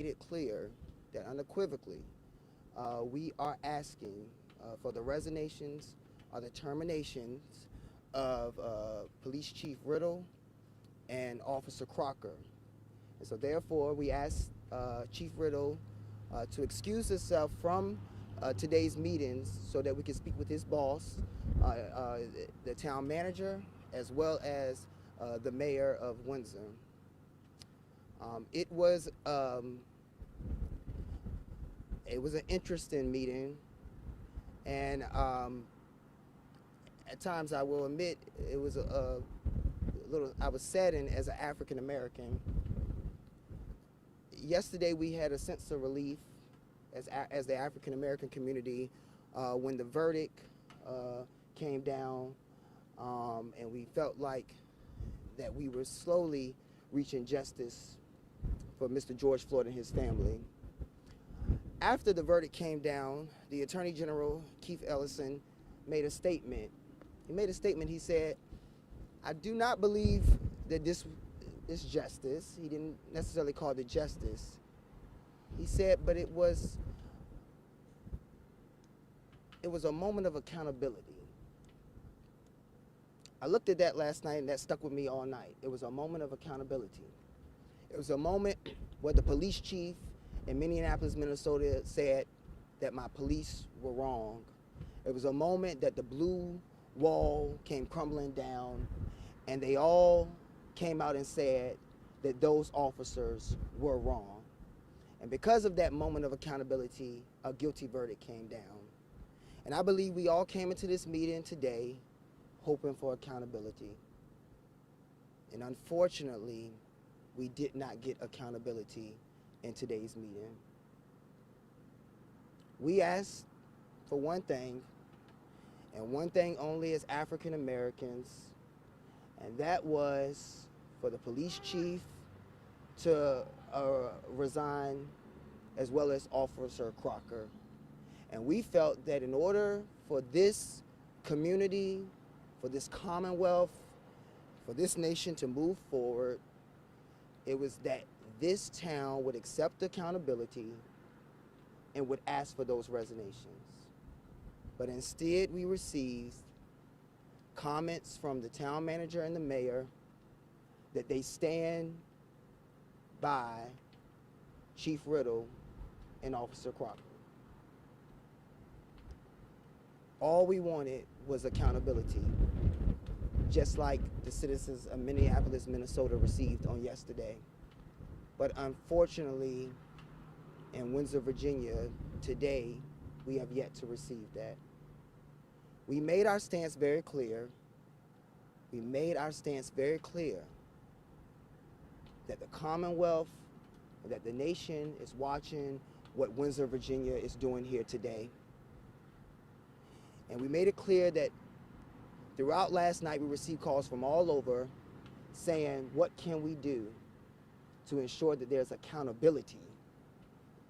made it clear that unequivocally we are asking for the resignations or the terminations of Police Chief Riddle and Officer Crocker. And so therefore we ask Chief Riddle to excuse himself from today's meetings so that we can speak with his boss, the town manager, as well as the mayor of Windsor. It was an interesting meeting, and at times I will admit it was a little. I was saddened as an African American. Yesterday we had a sense of relief as the African American community when the verdict came down, and we felt like that we were slowly reaching justice for Mr. George Floyd and his family. After the verdict came down, the Attorney General, Keith Ellison, made a statement. He said, "I do not believe that this is justice." He didn't necessarily call it justice. He said, but it was a moment of accountability. I looked at that last night, and that stuck with me all night. It was a moment of accountability. It was a moment where the police chief in Minneapolis, Minnesota said that my police were wrong. It was a moment that the blue wall came crumbling down, and they all came out and said that those officers were wrong. And because of that moment of accountability, a guilty verdict came down. And I believe we all came into this meeting today hoping for accountability. And unfortunately, we did not get accountability in today's meeting. We asked for one thing, and one thing only as African Americans, and that was for the police chief to resign, as well as Officer Crocker. And we felt that in order for this community, for this commonwealth, for this nation to move forward, it was that this town would accept accountability and would ask for those resignations. But instead, we received comments from the town manager and the mayor that they stand by Chief Riddle and Officer Crocker. All we wanted was accountability, just like the citizens of Minneapolis, Minnesota received on yesterday. But unfortunately, in Windsor, Virginia, today, we have yet to receive that. We made our stance very clear. That the Commonwealth, that the nation is watching what Windsor, Virginia is doing here today. And we made it clear that throughout last night, we received calls from all over saying, what can we do to ensure that there's accountability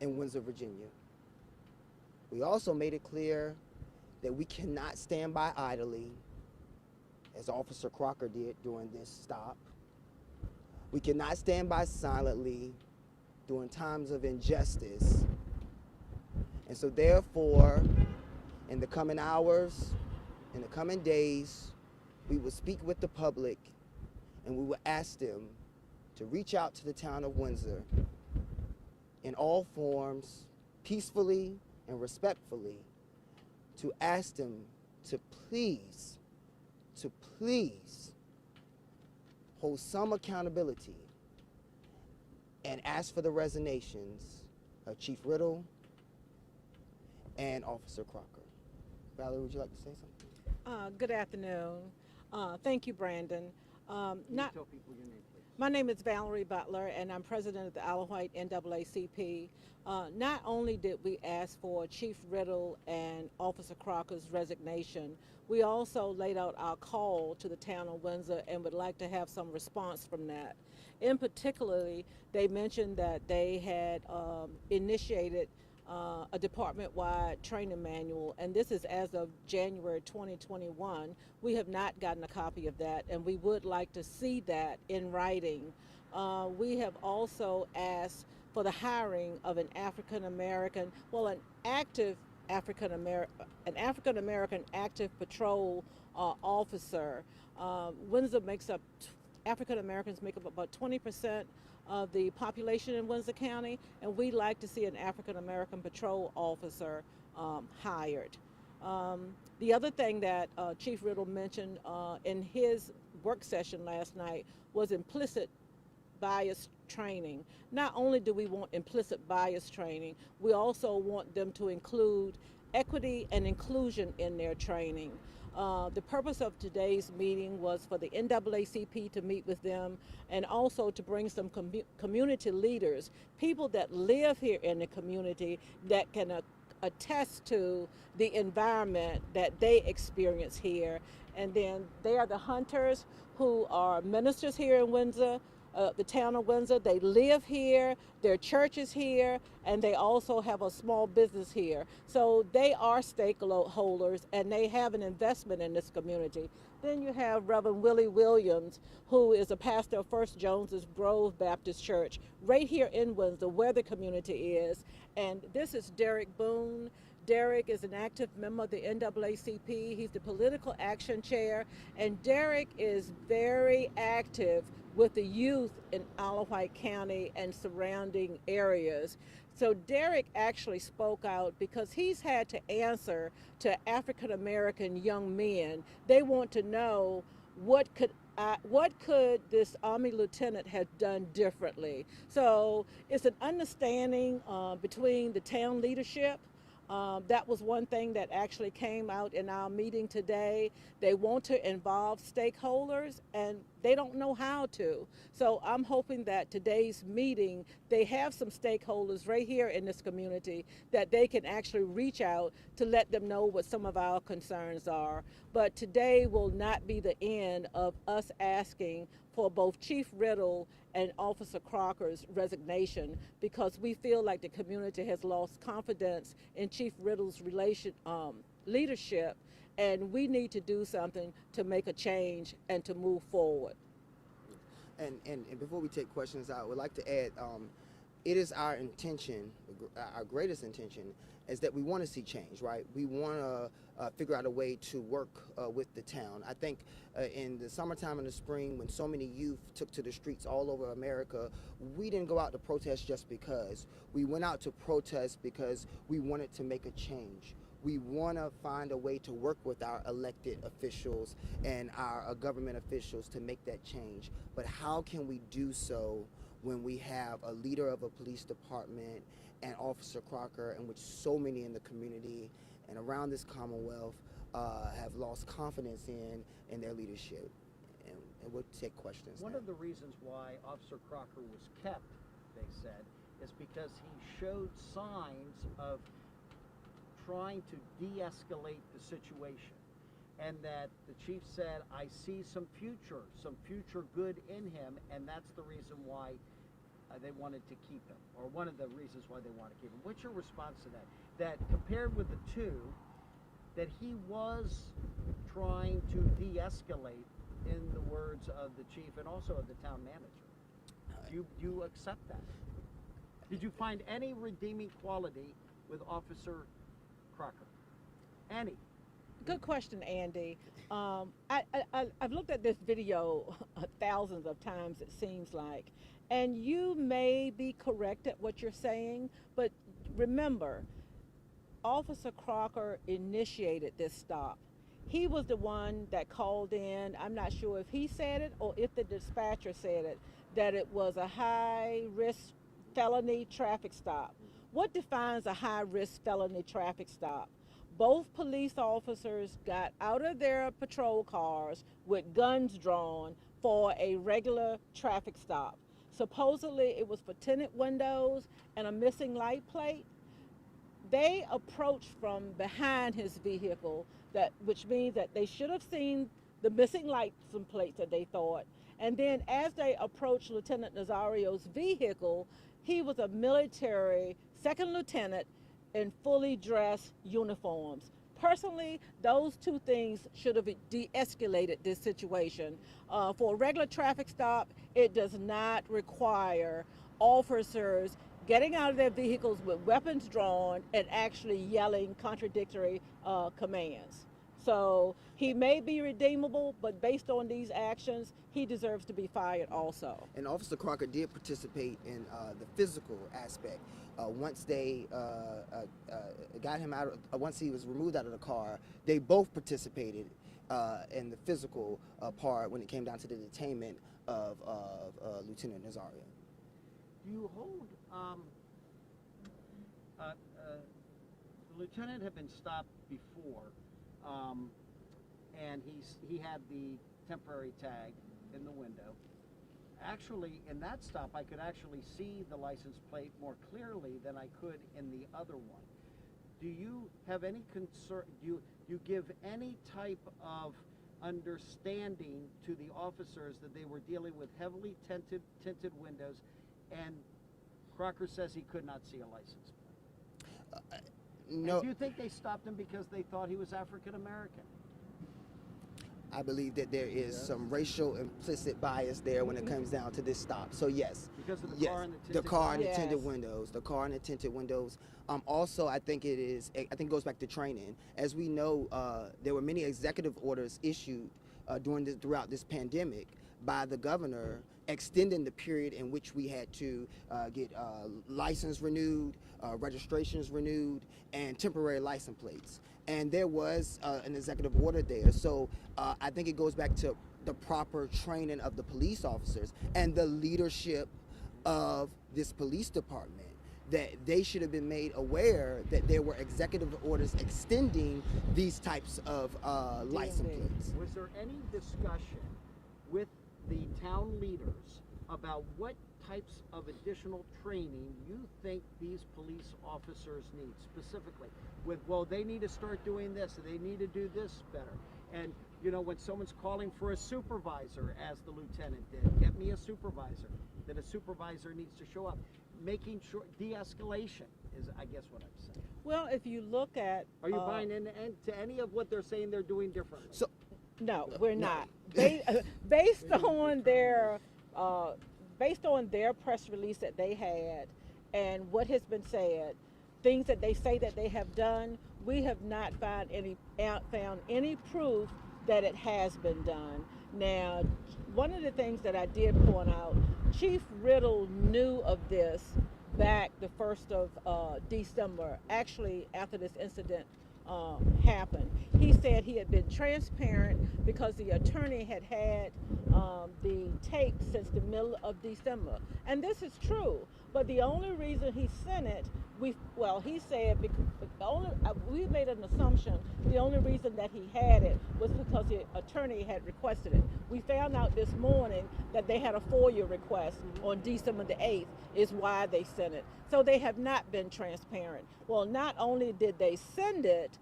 in Windsor, Virginia? We also made it clear that we cannot stand by idly, as Officer Crocker did during this stop. We cannot stand by silently during times of injustice. And so therefore, in the coming hours, in the coming days, we will speak with the public, and we will ask them to reach out to the town of Windsor in all forms, peacefully and respectfully, to ask them to please hold some accountability and ask for the resignations of Chief Riddle and Officer Crocker. Valerie, would you like to say something? Good afternoon. Thank you, Brandon. Can you tell people your name, please? My name is Valerie Butler, and I'm president of the Isle of Wight NAACP. Not only did we ask for Chief Riddle and Officer Crocker's resignation, we also laid out our call to the town of Windsor and would like to have some response from that. In particularly, they mentioned that they had initiated a department-wide training manual, and this is as of January 2021. We have not gotten a copy of that, and we would like to see that in writing. We have also asked for the hiring of an African American, well, an African American active patrol officer. Windsor makes up African Americans make up about 20% of the population in Windsor County, and we'd like to see an African American patrol officer hired. The other thing that Chief Riddle mentioned in his work session last night was implicit bias training. Not only do we want implicit bias training, we also want them to include equity and inclusion in their training. The purpose of today's meeting was for the NAACP to meet with them and also to bring some community leaders, people that live here in the community that can attest to the environment that they experience here. And then they are the hunters who are ministers here in Windsor, the town of Windsor. They live here, their church is here, and they also have a small business here. So they are stakeholders and they have an investment in this community. Then you have Reverend Willie Williams, who is a pastor of First Jones's Grove Baptist Church, right here in Windsor, where the community is. And this is Derek Boone. Derek is an active member of the NAACP. He's the political action chair, and Derek is very active with the youth in Isle of Wight County and surrounding areas. So Derek actually spoke out because he's had to answer to African American young men. They want to know what could this Army lieutenant have done differently. So it's an understanding between the town leadership. That was one thing that actually came out in our meeting today. They want to involve stakeholders and they don't know how to. So I'm hoping that today's meeting, they have some stakeholders right here in this community that they can actually reach out to let them know what some of our concerns are. But today will not be the end of us asking for both Chief Riddle and Officer Crocker's resignation, because we feel like the community has lost confidence in Chief Riddle's leadership, and we need to do something to make a change and to move forward. And before we take questions, I would like to add, it is our intention, our greatest intention, is that we want to see change, right? We want to figure out a way to work with the town. I think in the summertime and the spring, when so many youth took to the streets all over America, we didn't go out to protest just because. We went out to protest because we wanted to make a change. We want to find a way to work with our elected officials and our government officials to make that change. But how can we do so when we have a leader of a police department and Officer Crocker, in which so many in the community and around this Commonwealth have lost confidence in their leadership? And we'll take questions. One of the reasons why Officer Crocker was kept, they said, is because he showed signs of trying to de-escalate the situation, and that the chief said, I see some future good in him, and that's the reason why they wanted to keep him, or one of the reasons why they want to keep him. What's your response to that? That compared with the two, that he was trying to de-escalate, in the words of the chief and also of the town manager. Do you accept that? Did you find any redeeming quality with Officer Crocker? Any? Good question, Andy. I've looked at this video thousands of times, it seems like, and you may be correct at what you're saying, but remember, Officer Crocker initiated this stop. He was the one that called in. I'm not sure if he said it or if the dispatcher said it, that it was a high-risk felony traffic stop. What defines a high-risk felony traffic stop? Both police officers got out of their patrol cars with guns drawn for a regular traffic stop. Supposedly it was for tinted windows and a missing light plate. They approached from behind his vehicle, which means that they should have seen the missing lights and plates that they thought. And then as they approached Lieutenant Nazario's vehicle, he was a military second lieutenant in fully dressed uniforms. Personally, those two things should have de-escalated this situation. For a regular traffic stop, it does not require officers getting out of their vehicles with weapons drawn and actually yelling contradictory commands. So he may be redeemable, but based on these actions, he deserves to be fired also. And Officer Crocker did participate in the physical aspect. Once they got him out, once he was removed out of the car, they both participated in the physical part when it came down to the detainment of Lieutenant Nazario. Do you hold, the lieutenant had been stopped before, and he had the temporary tag in the window. Actually, in that stop, I could actually see the license plate more clearly than I could in the other one. Do you have any concern, do you give any type of understanding to the officers that they were dealing with heavily tinted windows, and Crocker says he could not see a license plate? No. And do you think they stopped him because they thought he was African American? I believe that there is some racial implicit bias there when it comes down to this stop. So yes. Because of the yes, car and the tinted the car and the Yes. tinted windows. The car and the tinted windows. Also, I think it goes back to training. As we know, there were many executive orders issued throughout this pandemic by the governor, extending the period in which we had to get license renewed, registrations renewed, and temporary license plates. And there was an executive order there. So I think it goes back to the proper training of the police officers and the leadership of this police department, that they should have been made aware that there were executive orders extending these types of license plates. Was there any discussion with the town leaders about what types of additional training you think these police officers need specifically? Well, they need to start doing this, and they need to do this better. And, you know, when someone's calling for a supervisor, as the lieutenant did, get me a supervisor, that a supervisor needs to show up. Making sure, de-escalation is, I guess, what I'm saying. Well, if you look at... Are you buying into any of what they're saying they're doing differently? So No, we're not. Based on their press release that they had and what has been said, things that they say that they have done, we have not found any proof that it has been done. Now, one of the things that I did point out, Chief Riddle knew of this back the 1st of December, actually after this incident happened. He said he had been transparent because the attorney had the tape since the middle of December. And this is true, but the only reason he sent it, he said, we made an assumption the only reason that he had it was because the attorney had requested it. We found out this morning that they had a FOIA request on December the 8th is why they sent it. So they have not been transparent. Well, not only did they send it,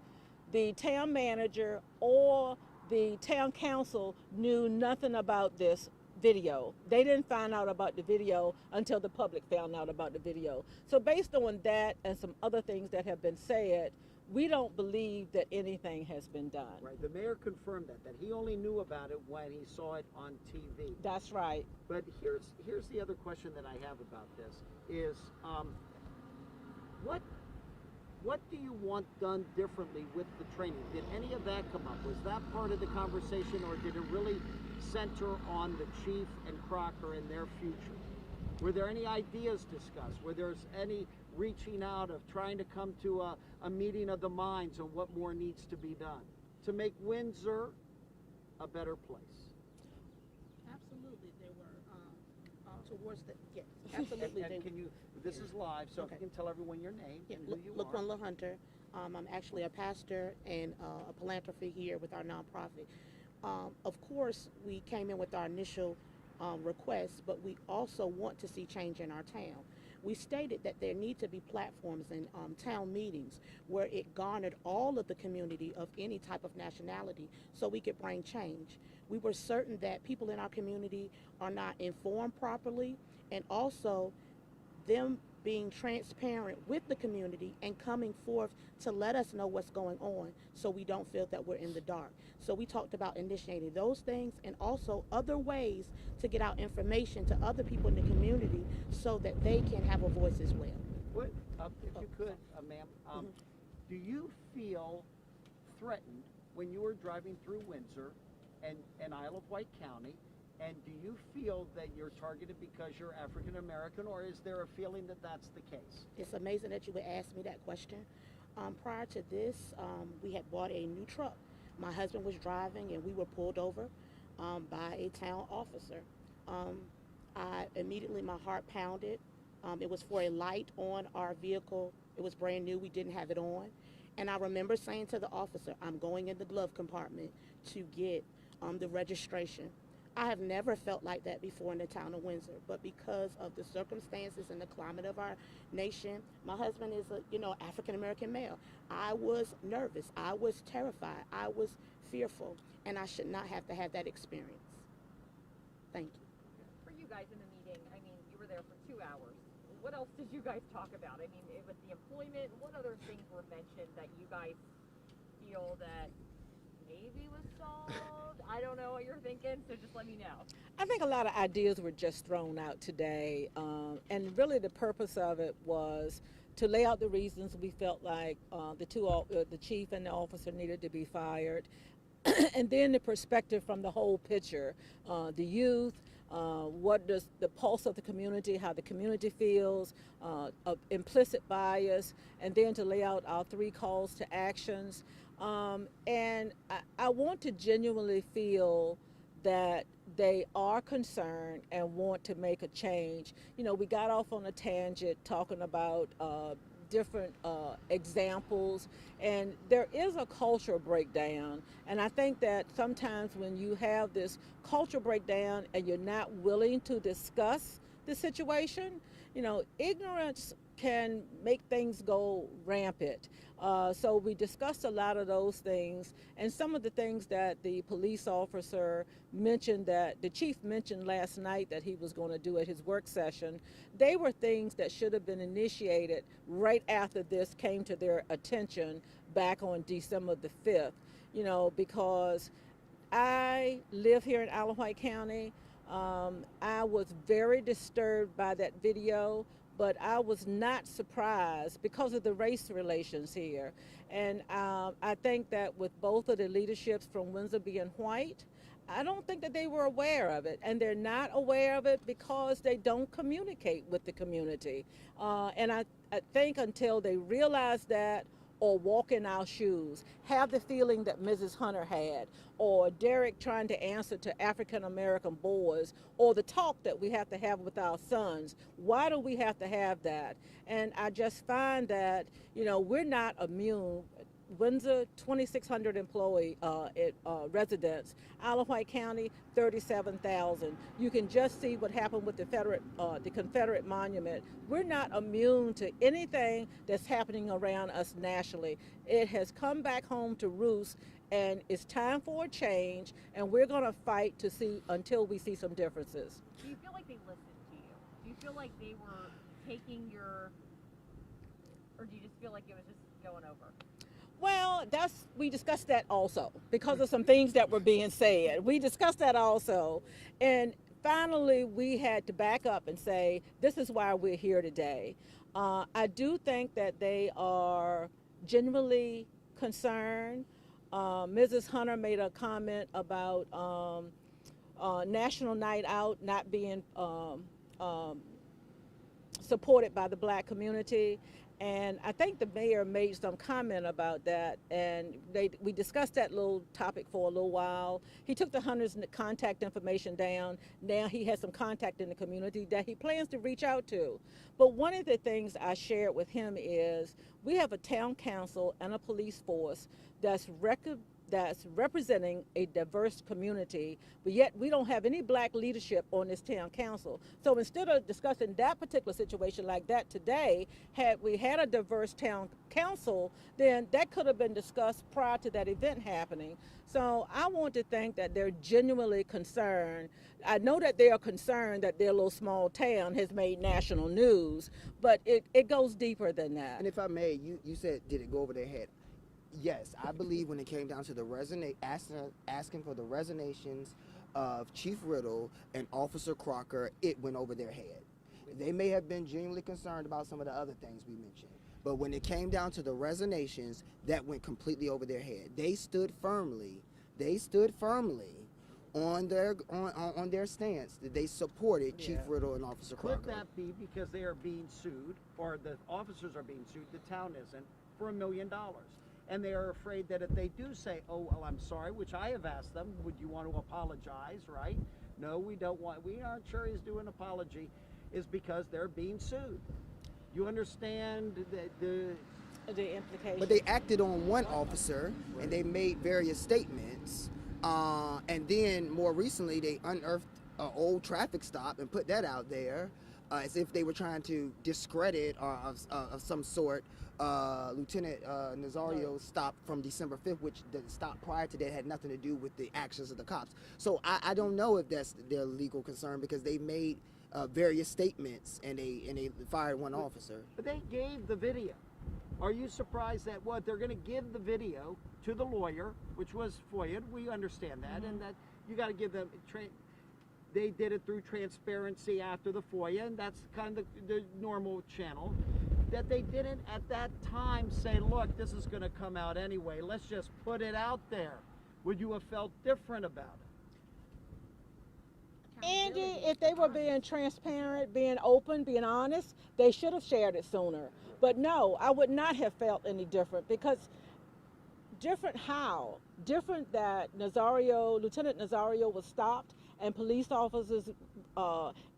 the town manager or the town council knew nothing about this video. They didn't find out about the video until the public found out about the video. So based on that and some other things that have been said, we don't believe that anything has been done. Right, the mayor confirmed that he only knew about it when he saw it on TV. That's right. But here's the other question that I have about this is, what do you want done differently with the training? Did any of that come up? Was that part of the conversation, or did it really center on the chief and Crocker and their future? Were there any ideas discussed? Were there any reaching out of trying to come to a meeting of the minds on what more needs to be done to make Windsor a better place? Absolutely, there were towards the yes, absolutely. And can you? This is live, so Okay. if you can tell everyone your name Yeah, and who you are. LaQuinla Hunter. I'm actually a pastor and a philanthropist here with our nonprofit. Of course, we came in with our initial requests, but we also want to see change in our town. We stated that there need to be platforms and town meetings where it garnered all of the community of any type of nationality so we could bring change. We were certain that people in our community are not informed properly, and also them being transparent with the community and coming forth to let us know what's going on so we don't feel that we're in the dark. So we talked about initiating those things and also other ways to get out information to other people in the community so that they can have a voice as well. What, if you could, ma'am, do you feel threatened when you were driving through Windsor and Isle of Wight County? And do you feel that you're targeted because you're African American, or is there a feeling that that's the case? It's amazing that you would ask me that question. Prior to this, we had bought a new truck. My husband was driving and we were pulled over by a town officer. My heart pounded. It was for a light on our vehicle. It was brand new. We didn't have it on. And I remember saying to the officer, I'm going in the glove compartment to get the registration. I have never felt like that before in the town of Windsor, but because of the circumstances and the climate of our nation, my husband is a, African American male. I was nervous. I was terrified. I was fearful, and I should not have to have that experience. Thank you. For you guys in the meeting, I mean, you were there for 2 hours. What else did you guys talk about? I mean, with the employment, what other things were mentioned that you guys feel that maybe was solved? I don't know what you're thinking, so just let me know. I think a lot of ideas were just thrown out today, and really the purpose of it was to lay out the reasons we felt like the chief and the officer needed to be fired, and then the perspective from the whole picture, the youth, what does the pulse of the community, how the community feels, of implicit bias, and then to lay out our 3 calls to actions. And I want to genuinely feel that they are concerned and want to make a change. We got off on a tangent talking about different examples, and there is a cultural breakdown. And I think that sometimes when you have this cultural breakdown and you're not willing to discuss the situation, ignorance can make things go rampant. So we discussed a lot of those things, and some of the things that the police officer mentioned, that the chief mentioned last night that he was going to do at his work session, they were things that should have been initiated right after this came to their attention back on December the 5th, because I live here in Isle of Wight County. I was very disturbed by that video, but I was not surprised because of the race relations here. And I think that with both of the leaderships from Windsor being white, I don't think that they were aware of it. And they're not aware of it because they don't communicate with the community. And I think until they realize that, or walk in our shoes, have the feeling that Mrs. Hunter had, or Derek trying to answer to African American boys, or the talk that we have to have with our sons. Why do we have to have that? And I just find that, we're not immune. Windsor, 2,600 employee residents. Isle of Wight County, 37,000. You can just see what happened with the Confederate Monument. We're not immune to anything that's happening around us nationally. It has come back home to roost, and it's time for a change, and we're going to fight to see until we see some differences. Do you feel like they listened to you? Do you feel like they were taking or do you just feel like it was just going over? Well, we discussed that also because of some things that were being said. We discussed that also. And finally, we had to back up and say, this is why we're here today. I do think that they are genuinely concerned. Mrs. Hunter made a comment about National Night Out not being supported by the Black community. And I think the mayor made some comment about that, and we discussed that little topic for a little while. He took the Hunter's contact information down. Now he has some contact in the community that he plans to reach out to. But one of the things I shared with him is we have a town council and a police force that's that's representing a diverse community, but yet we don't have any black leadership on this town council. So instead of discussing that particular situation like that today, had we had a diverse town council, then that could have been discussed prior to that event happening. So I want to think that they're genuinely concerned. I know that they are concerned that their little small town has made national news, but it goes deeper than that. And if I may, you said, did it go over their head? Yes, I believe when it came down to the asking for the resignations of Chief Riddle and Officer Crocker, it went over their head. They may have been genuinely concerned about some of the other things we mentioned, but when it came down to the resignations, that went completely over their head. They stood firmly on their stance that they supported Chief Riddle and Officer Crocker. Could that be because they are being sued, or the officers are being sued, the town isn't, for $1 million? And they are afraid that if they do say, oh, well, I'm sorry, which I have asked them, would you want to apologize, right? No, we don't want, we aren't sure he's doing an apology, is because they're being sued. You understand the implication. But they acted on one officer, and they made various statements, and then more recently they unearthed an old traffic stop and put that out there as if they were trying to discredit of some sort Lieutenant Nazario's stop from December 5th, which the stop prior to that had nothing to do with the actions of the cops. So I don't know if that's their legal concern, because they made various statements and they fired one officer. But they gave the video. Are you surprised that what they're going to give the video to the lawyer, which was FOIA'd? We understand that, and that you got to give them. They did it through transparency after the FOIA, and that's kind of the normal channel. That they didn't at that time say, look, this is going to come out anyway. Let's just put it out there. Would you have felt different about it? Andy, if they were being transparent, being open, being honest, they should have shared it sooner. But no, I would not have felt any different, because different how? Different that Lieutenant Nazario was stopped and police officers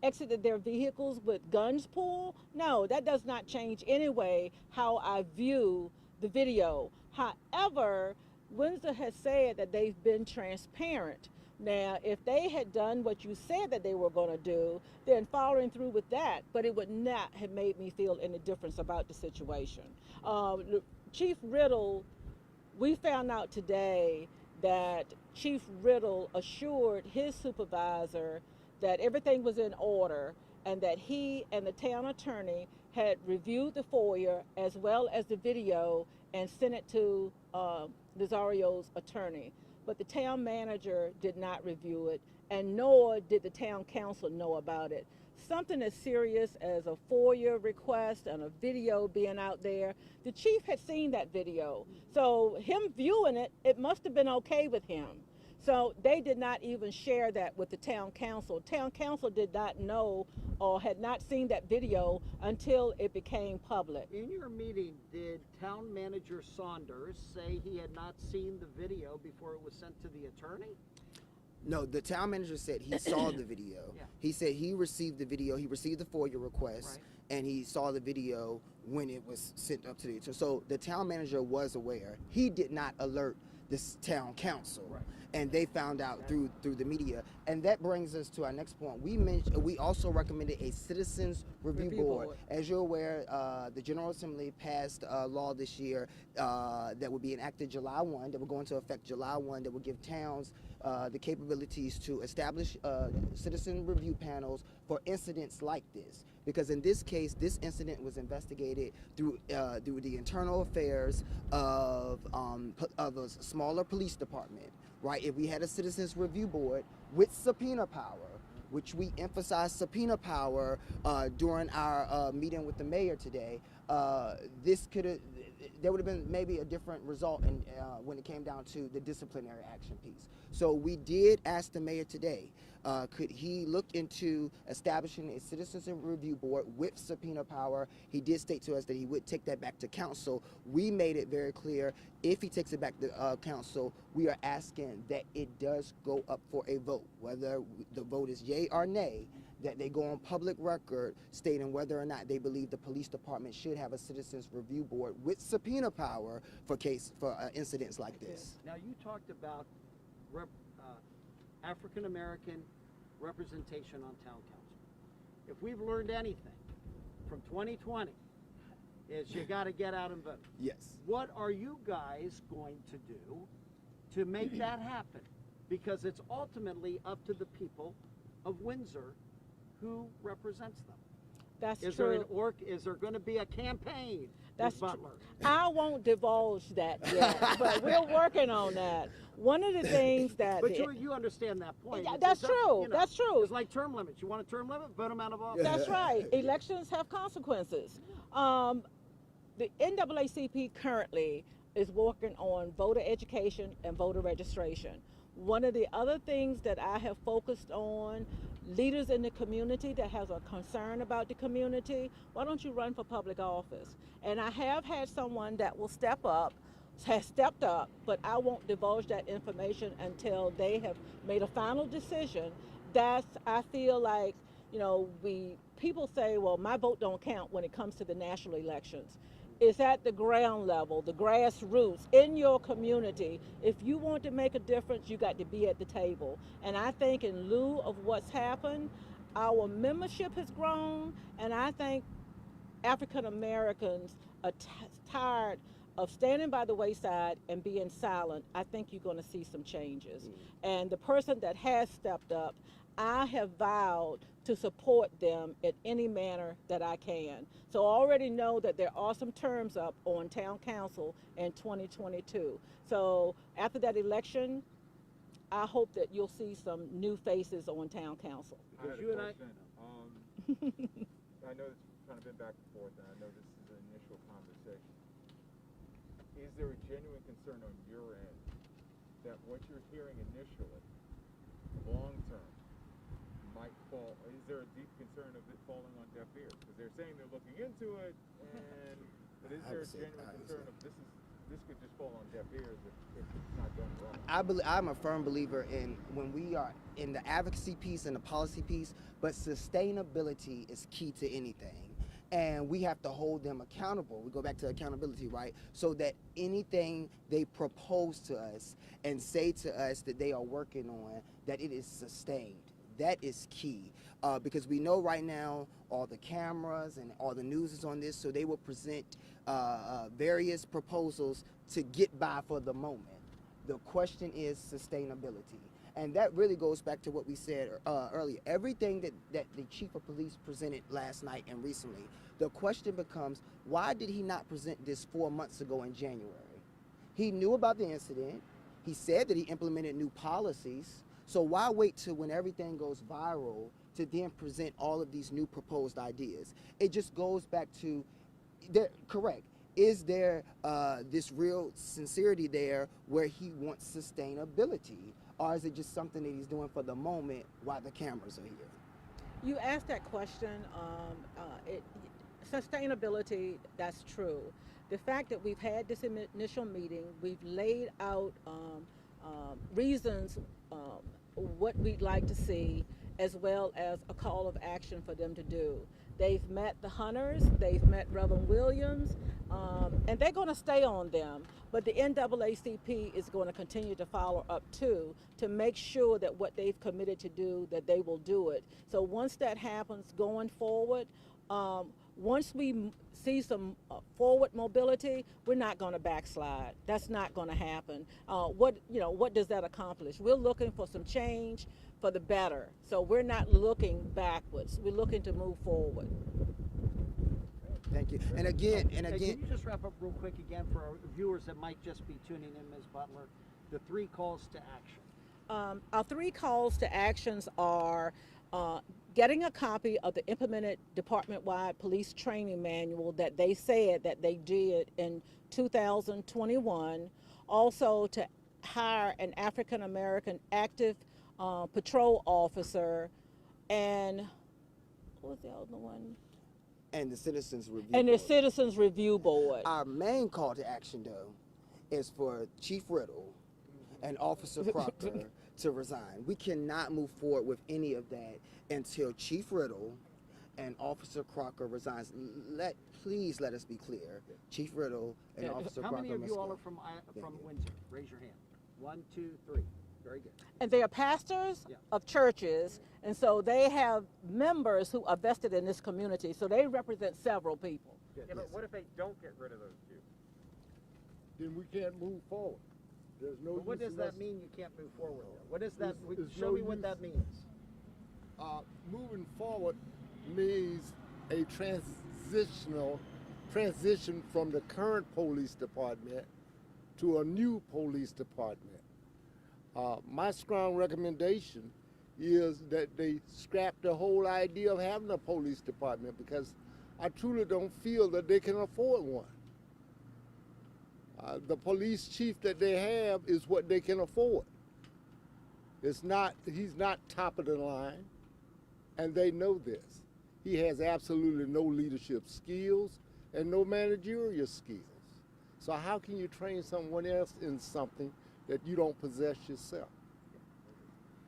exited their vehicles with guns pulled? No, that does not change anyway how I view the video. However, Windsor has said that they've been transparent. Now, if they had done what you said that they were going to do, then following through with that, but it would not have made me feel any difference about the situation. Chief Riddle, we found out today that Chief Riddle assured his supervisor that everything was in order, and that he and the town attorney had reviewed the FOIA as well as the video and sent it to Nazario's attorney. But the town manager did not review it, and nor did the town council know about it. Something as serious as a FOIA request and a video being out there, the chief had seen that video. So him viewing it, it must have been okay with him. So they did not even share that with the town council. Town council did not know or had not seen that video until it became public. In your meeting, did town manager Saunders say he had not seen the video before it was sent to the attorney? No, the town manager said he saw the video. Yeah. He said he received the video, he received the FOIA request, and he saw the video when it was sent up to the attorney. So the town manager was aware. He did not alert this town council. And they found out through the media. And that brings us to our next point. We also recommended a citizens review board. As you're aware, the General Assembly passed a law this year that will be enacted July 1, that will go into effect July 1, that will give towns the capabilities to establish citizen review panels for incidents like this. Because in this case, this incident was investigated through the internal affairs of a smaller police department, right? If we had a citizens review board with subpoena power, which we emphasized subpoena power during our meeting with the mayor today, there would have been maybe a different result when it came down to the disciplinary action piece. So we did ask the mayor today, could he look into establishing a citizens review board with subpoena power? He did state to us that he would take that back to council. We made it very clear, if he takes it back to council, we are asking that it does go up for a vote, whether the vote is yay or nay, that they go on public record stating whether or not they believe the police department should have a citizens review board with subpoena power for incidents like this. Now, you talked about African American representation on town council. If we've learned anything from 2020, is you got to get out and vote. Yes. What are you guys going to do to make that happen? Because it's ultimately up to the people of Windsor who represents them. That's Is true. is there going to be a campaign? That's Ms. Butler? I won't divulge that yet, but we're working on that. One of the things that But you understand that point. Yeah, It's that's up- true. you know, That's true. It's like term limits. You want a term limit? Vote them out of office. That's right. Elections have consequences. The NAACP currently is working on voter education and voter registration. One of the other things that I have focused on, leaders in the community that has a concern about the community, why don't you run for public office? And I have had someone that will has stepped up, but I won't divulge that information until they have made a final decision. I feel like, people say, well, my vote don't count when it comes to the national elections. It's at the ground level, the grassroots, in your community. If you want to make a difference, you got to be at the table. And I think in lieu of what's happened, our membership has grown, and I think African Americans are tired of standing by the wayside and being silent. I think you're going to see some changes. And the person that has stepped up, I have vowed to support them in any manner that I can. So I already know that there are some terms up on town council in 2022. So after that election, I hope that you'll see some new faces on town council. I had a You and I- question. I know it's kind of been back and forth, and I know this is an initial conversation. Is there a genuine concern on your end that what you're hearing initially, long term, might fall? Is there a deep concern of it falling on deaf ears? Because they're saying they're looking into it, but is there a genuine concern of this could just fall on deaf ears if it's not done well? I'm a firm believer in when we are in the advocacy piece and the policy piece, but sustainability is key to anything. And we have to hold them accountable. We go back to accountability, right? So that anything they propose to us and say to us that they are working on, that it is sustained. That is key. Because we know right now all the cameras and all the news is on this, so they will present various proposals to get by for the moment. The question is sustainability. And that really goes back to what we said earlier. Everything that the chief of police presented last night and recently, the question becomes, why did he not present this 4 months ago in January? He knew about the incident. He said that he implemented new policies. So why wait till when everything goes viral to then present all of these new proposed ideas? It just goes back to, correct. Is there this real sincerity there where he wants sustainability? Or is it just something that he's doing for the moment while the cameras are here? You asked that question. Sustainability, that's true. The fact that we've had this initial meeting, we've laid out reasons what we'd like to see, as well as a call of action for them to do. They've met the Hunters, they've met Reverend Williams, and they're going to stay on them. But the NAACP is going to continue to follow up too, to make sure that what they've committed to do, that they will do it. So once that happens going forward, once we see some forward mobility, we're not going to backslide. That's not going to happen. What does that accomplish? We're looking for some change for the better. So we're not looking backwards. We're looking to move forward. Thank you. And again, Can you just wrap up real quick again for our viewers that might just be tuning in, Ms. Butler, the 3 calls to action? Our 3 calls to actions are getting a copy of the implemented department-wide police training manual that they said that they did in 2021. Also to hire an African-American active patrol officer, and what was the other one? And the Citizens Review And the Board. Citizens Review Board. Our main call to action, though, is for Chief Riddle and Officer Crocker to resign. We cannot move forward with any of that until Chief Riddle and Officer Crocker resigns. Please let us be clear. Chief Riddle and Officer How Crocker many of must you all go. are from Thank you. Windsor? Raise your hand. 1, 2, 3. Very good. And they are pastors Yeah. of churches, and so they have members who are vested in this community, so they represent several people. Yeah, Yes. but what if they don't get rid of those two? Then we can't move forward. There's no But what use does in that us, mean you can't move forward? Then? What does that? It's Show no me what use. that means. Moving forward means a transition from the current police department to a new police department. My strong recommendation is that they scrap the whole idea of having a police department, because I truly don't feel that they can afford one. The police chief that they have is what they can afford. He's not top of the line, and they know this. He has absolutely no leadership skills and no managerial skills. So how can you train someone else in something that you don't possess yourself?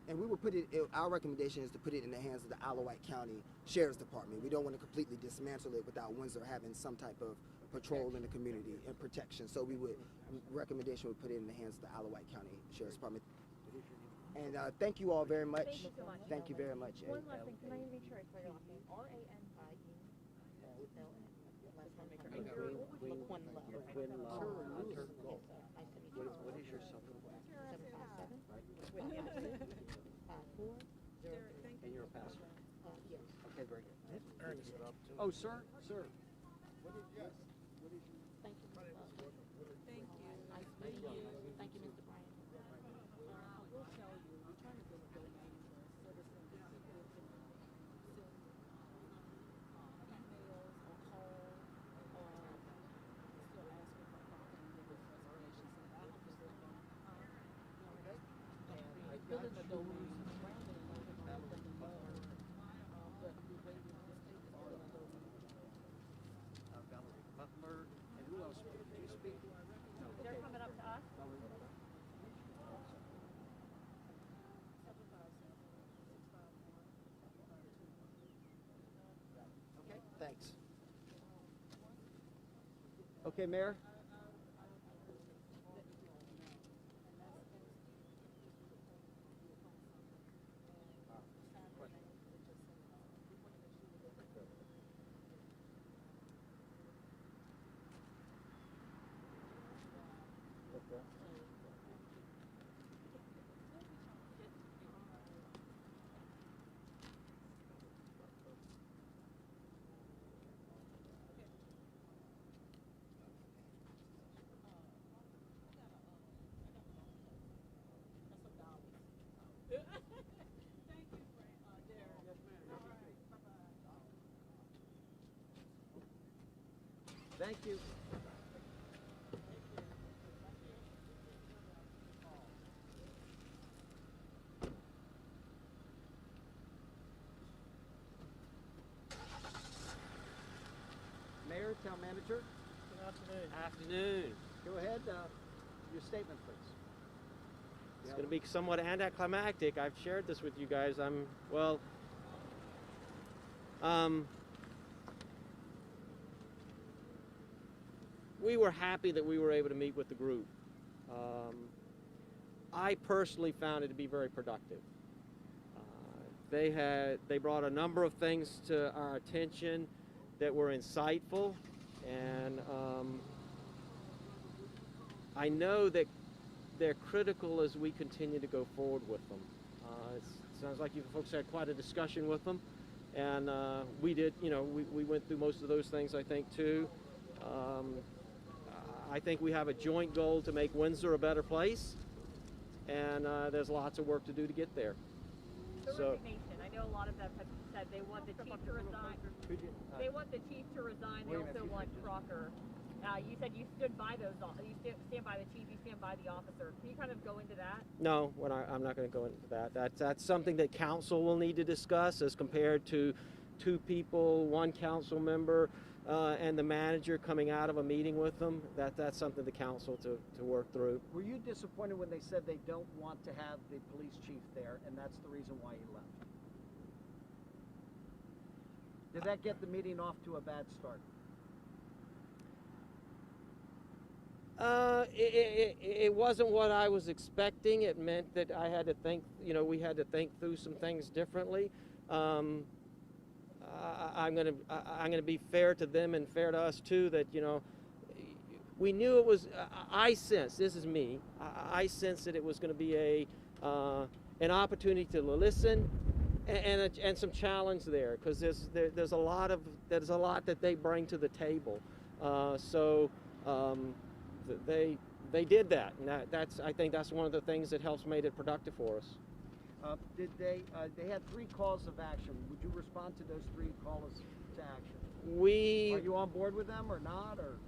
And we will put it, our recommendation is to put it in the hands of the Isle of Wight County Sheriff's Department. We don't want to completely dismantle it without Windsor having some type of patrol in the community and protection. So recommendation would put it in the hands of the Isle of Wight County Sheriff's Department. And thank you all very much. Thank you so much. Thank you very much. One last thing, can I make sure I spell your last name? R-A-N-I-E. LaQuinn Love. Quinn Love. Hunter. Nice to meet you. What is your cell phone? 757 And you're a pastor. yes. Okay, very good. Oh, sir. Thank you. Thank you. Nice meeting you. Thank you, Mr. Brand. I will tell you, we're trying to build a domain where citizens and people can send emails or call or still asking for property and give us reservations. So that has been building a domain around it and letting them know. But we're waiting on the state to build a domain. Valerie Butler. And who else? Do you speak? No. They're coming up to us. Okay, thanks. Okay, Mayor. Thank you. Mayor, Town Manager. Afternoon. Go ahead. Your statement, please. It's going to be somewhat anticlimactic. I've shared this with you guys. We were happy that we were able to meet with the group. I personally found it to be very productive. They brought a number of things to our attention that were insightful, and I know that they're critical as we continue to go forward with them. It sounds like you folks had quite a discussion with them, and we did. We went through most of those things, I think, too. I think we have a joint goal to make Windsor a better place, and there's lots of work to do to get there. The So- resignation. I know a lot of them have said they want the chief to resign. They want the chief to resign. They also want Crocker. You said you stood by those. You stand by the chief. You stand by the officer. Can you kind of go into that? No, I'm not going to go into that. That's something that council will need to discuss as compared to two people, one council member. and the manager coming out of a meeting with them, that's something the council to work through. Were you disappointed when they said they don't want to have the police chief there, and that's the reason why he left? Did that get the meeting off to a bad start? It wasn't what I was expecting. It meant that I had to think, we had to think through some things differently. I'm gonna be fair to them and fair to us too, that, we knew it was, I sensed, this is me, I sensed that it was gonna be an opportunity to listen and some challenge there, because there's a lot that they bring to the table. They did that, and I think that's one of the things that helps made it productive for us. They had 3 calls of action. Would you respond to those 3 calls to action? Are you on board with them or not? Or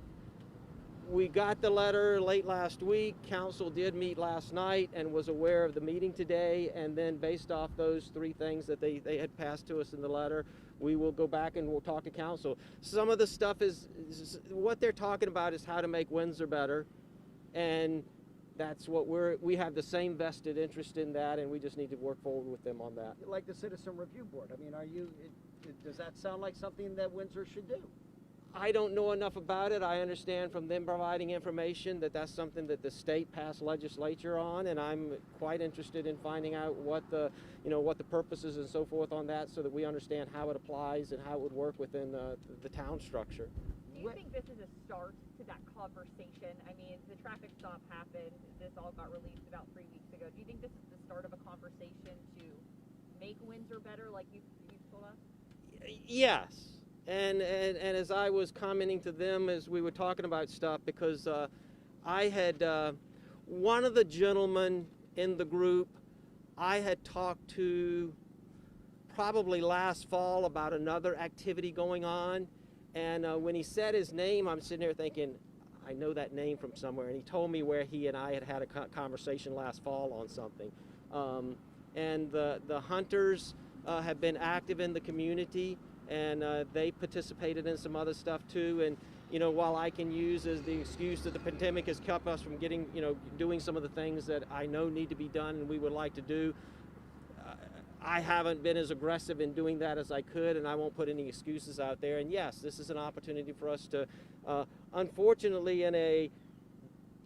we got the letter late last week. Council did meet last night and was aware of the meeting today, and then based off those 3 things that they had passed to us in the letter, we will go back and we'll talk to council. Some of the stuff is what they're talking about is how to make Windsor better, and that's what we have the same vested interest in that, and we just need to work forward with them on that. like the Citizen Review Board, I mean, does that sound like something that Windsor should do? I don't know enough about it. I understand from them providing information that that's something that the state passed legislature on, and I'm quite interested in finding out what the purposes and so forth on that, so that we understand how it applies and how it would work within the town structure. Do you think this is a start to that conversation? I mean, the traffic stop happened. This all got released about 3 weeks ago. Do you think this is the start of a conversation to make Windsor better, like you told us? Yes. And as I was commenting to them as we were talking about stuff, because I had one of the gentlemen in the group I had talked to probably last fall about another activity going on, and when he said his name, I'm sitting there thinking, I know that name from somewhere, and he told me where he and I had a conversation last fall on something. And the hunters have been active in the community, and they participated in some other stuff too. And while I can use as the excuse that the pandemic has kept us from getting, doing some of the things that I know need to be done and we would like to do, I haven't been as aggressive in doing that as I could, and I won't put any excuses out there. And yes, this is an opportunity for us to, unfortunately, in a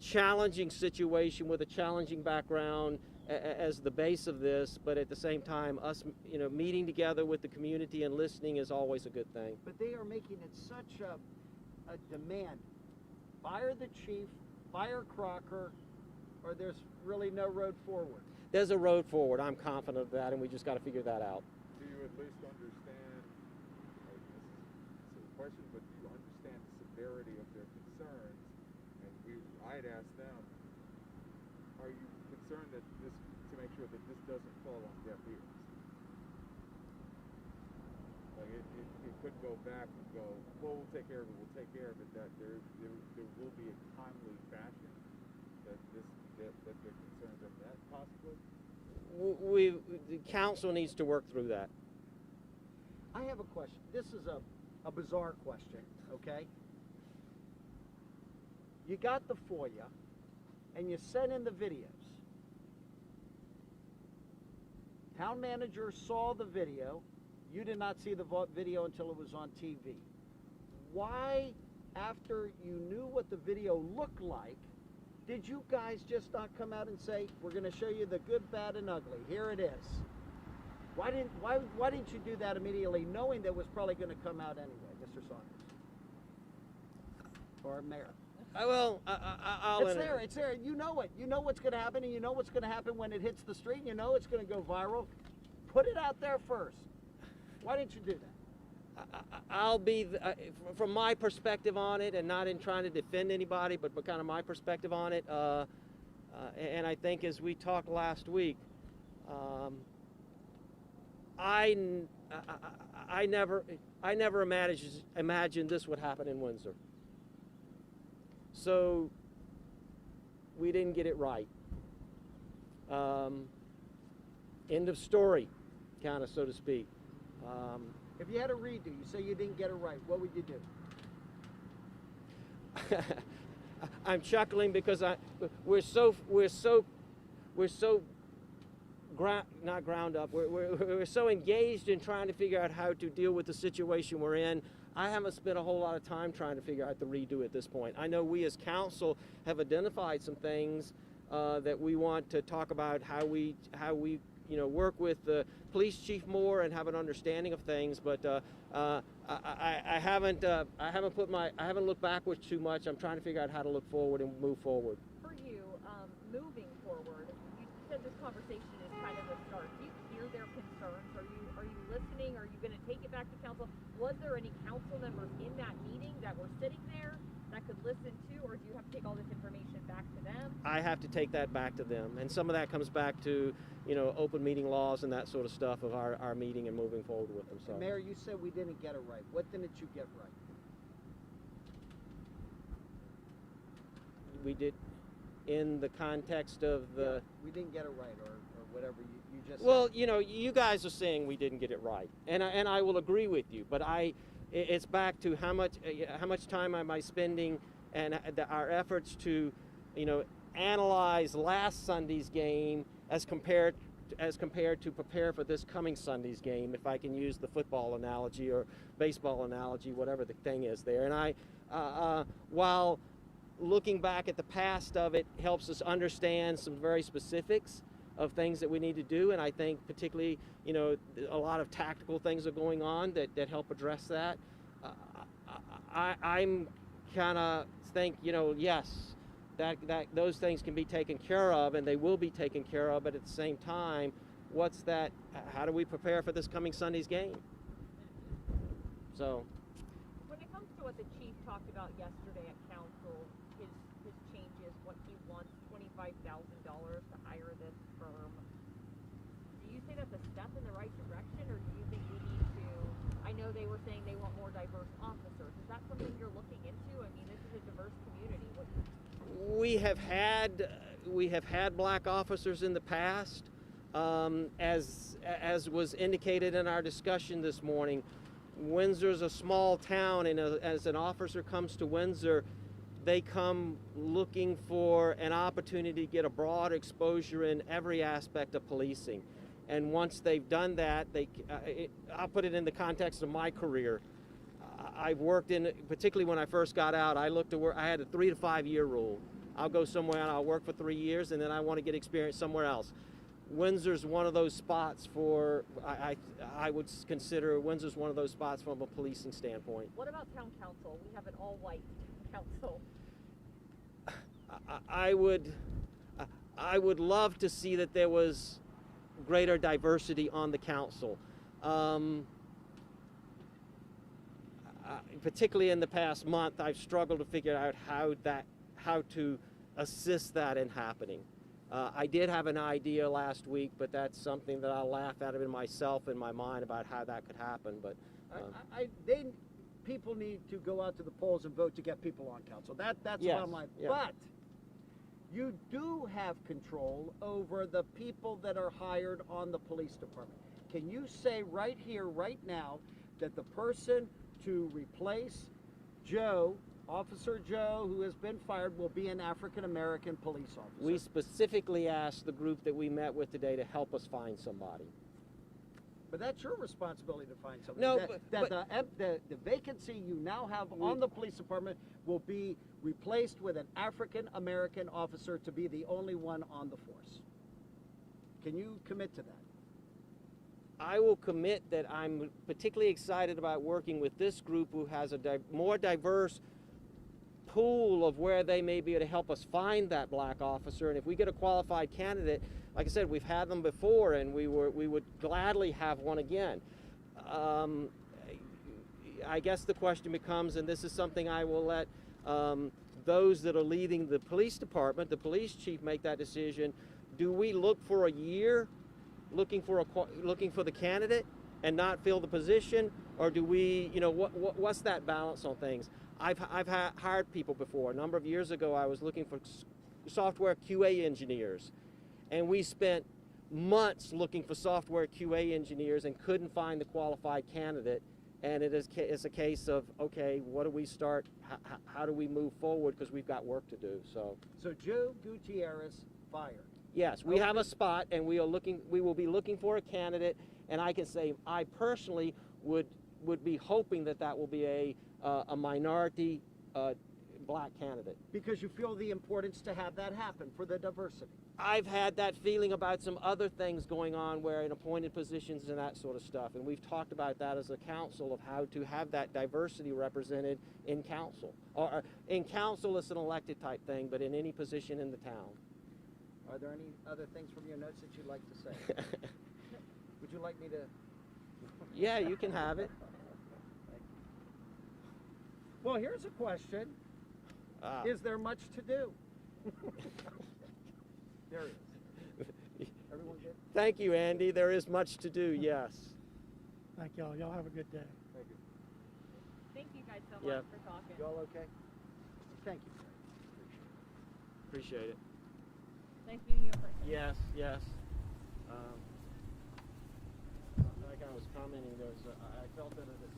challenging situation with a challenging background as the base of this, but at the same time, us, meeting together with the community and listening is always a good thing. But they are making it such a demand. Fire the chief, fire Crocker, or there's really no road forward. There's a road forward. I'm confident of that, and we just got to figure that out. Do you at least understand, this is a question, but do you understand the severity of their concerns? And I had asked them, are you concerned that to make sure that this doesn't fall on deaf ears? Like it could go back and go, well, we'll take care of it, that there will be a timely fashion that they're concerned of that possibly? The council needs to work through that. I have a question. This is a bizarre question, okay? You got the FOIA, and you sent in the videos. Town manager saw the video. You did not see the video until it was on TV. Why, after you knew what the video looked like, did you guys just not come out and say, we're going to show you the good, bad, and ugly? Here it is. Why didn't you do that immediately, knowing that was probably going to come out anyway, Mr. Saunders? Or Mayor? It's there. You know it. You know what's going to happen, and you know what's going to happen when it hits the street. You know it's going to go viral. Put it out there first. Why didn't you do that? I'll be, from my perspective on it, and not in trying to defend anybody, but kind of my perspective on it, and I think as we talked last week, I never imagined this would happen in Windsor. So we didn't get it right. End of story, kind of, so to speak. If you had a redo, you say you didn't get it right, what would you do? I'm chuckling because we're so not ground up. We're so engaged in trying to figure out how to deal with the situation we're in. I haven't spent a whole lot of time trying to figure out the redo at this point. I know we as council have identified some things that we want to talk about how we work with the police chief more and have an understanding of things. But I haven't looked backwards too much. I'm trying to figure out how to look forward and move forward. For you, moving forward, you said this conversation is kind of a start. Do you hear their concerns? Are you listening? Are you going to take it back to council? Was there any council members in that meeting that were sitting there that could listen to, or do you have to take all this information back to them? I have to take that back to them, and some of that comes back to, open meeting laws and that sort of stuff of our meeting and moving forward with them. So, Mayor, you said we didn't get it right. What didn't you get right? we did, in the context of the. We didn't get it right, or whatever you just Well, said. you guys are saying we didn't get it right, and I will agree with you. But it's back to how much time am I spending, and our efforts to, analyze last Sunday's game as compared to prepare for this coming Sunday's game, if I can use the football analogy or baseball analogy, whatever the thing is there. And while looking back at the past of it helps us understand some very specifics of things that we need to do, and I think particularly, a lot of tactical things are going on that help address that. I'm kind of think, yes, that those things can be taken care of, and they will be taken care of, but at the same time, how do we prepare for this coming Sunday's game? So. When it comes to what the chief talked about yesterday at council, his changes, what he wants, $25,000 to hire this firm, do you say that's a step in the right direction, or do you think we need to, I know they were saying they want more diverse officers. Is that something you're looking into? I mean, this is a diverse community. We have had black officers in the past. As was indicated in our discussion this morning, Windsor's a small town, and as an officer comes to Windsor, they come looking for an opportunity to get a broad exposure in every aspect of policing. And once they've done that, I'll put it in the context of my career. I've worked in, particularly when I first got out, I had a 3 to 5 year rule. I'll go somewhere and I'll work for 3 years, and then I want to get experience somewhere else. Windsor's one of those spots I would consider Windsor's one of those spots from a policing standpoint. What about town council? We have an all-white council. I would love to see that there was greater diversity on the council. Particularly in the past month, I've struggled to figure out how to assist that in happening. I did have an idea last week, but that's something that I'll laugh at in myself, in my mind, about how that could happen. But people need to go out to the polls and vote to get people on council. That's yes, bottom line. yeah. But you do have control over the people that are hired on the police department. Can you say right here, right now, that the person to replace Joe, Officer Joe, who has been fired, will be an African-American police officer? We specifically asked the group that we met with today to help us find somebody. But that's your responsibility to find somebody. No, the vacancy you now have on the police department will be replaced with an African-American officer to be the only one on the force. Can you commit to that? I will commit that I'm particularly excited about working with this group who has a more diverse pool of where they may be able to help us find that black officer. And if we get a qualified candidate, like I said, we've had them before, and we would gladly have one again. I guess the question becomes, and this is something I will let those that are leading the police department, the police chief, make that decision. Do we look for a year looking for the candidate and not fill the position, or do we, what's that balance on things? I've hired people before. A number of years ago, I was looking for software QA engineers, and we spent months looking for software QA engineers and couldn't find the qualified candidate, and it's a case of, okay, what do we start, how do we move forward, because we've got work to do. So Joe Gutierrez fired. yes, we have a spot, and we will be looking for a candidate, and I can say I personally would be hoping that will be a minority black candidate. Because you feel the importance to have that happen for the diversity. I've had that feeling about some other things going on where in appointed positions and that sort of stuff, and we've talked about that as a council of how to have that diversity represented in council. Or in council it's an elected type thing, but in any position in the town. Are there any other things from your notes that you'd like to say? Would you like me to? Yeah, you can have it. Thank you. Well, here's a question. Is there much to do? There is. Everyone good? Thank you, Andy. There is much to do, yes. Thank y'all. Y'all have a good day. Thank you. Thank you guys so Yeah. much for talking. You all okay? Thank you. Appreciate it. Nice meeting you in person. Yes, yes. Like I was commenting, I felt that at the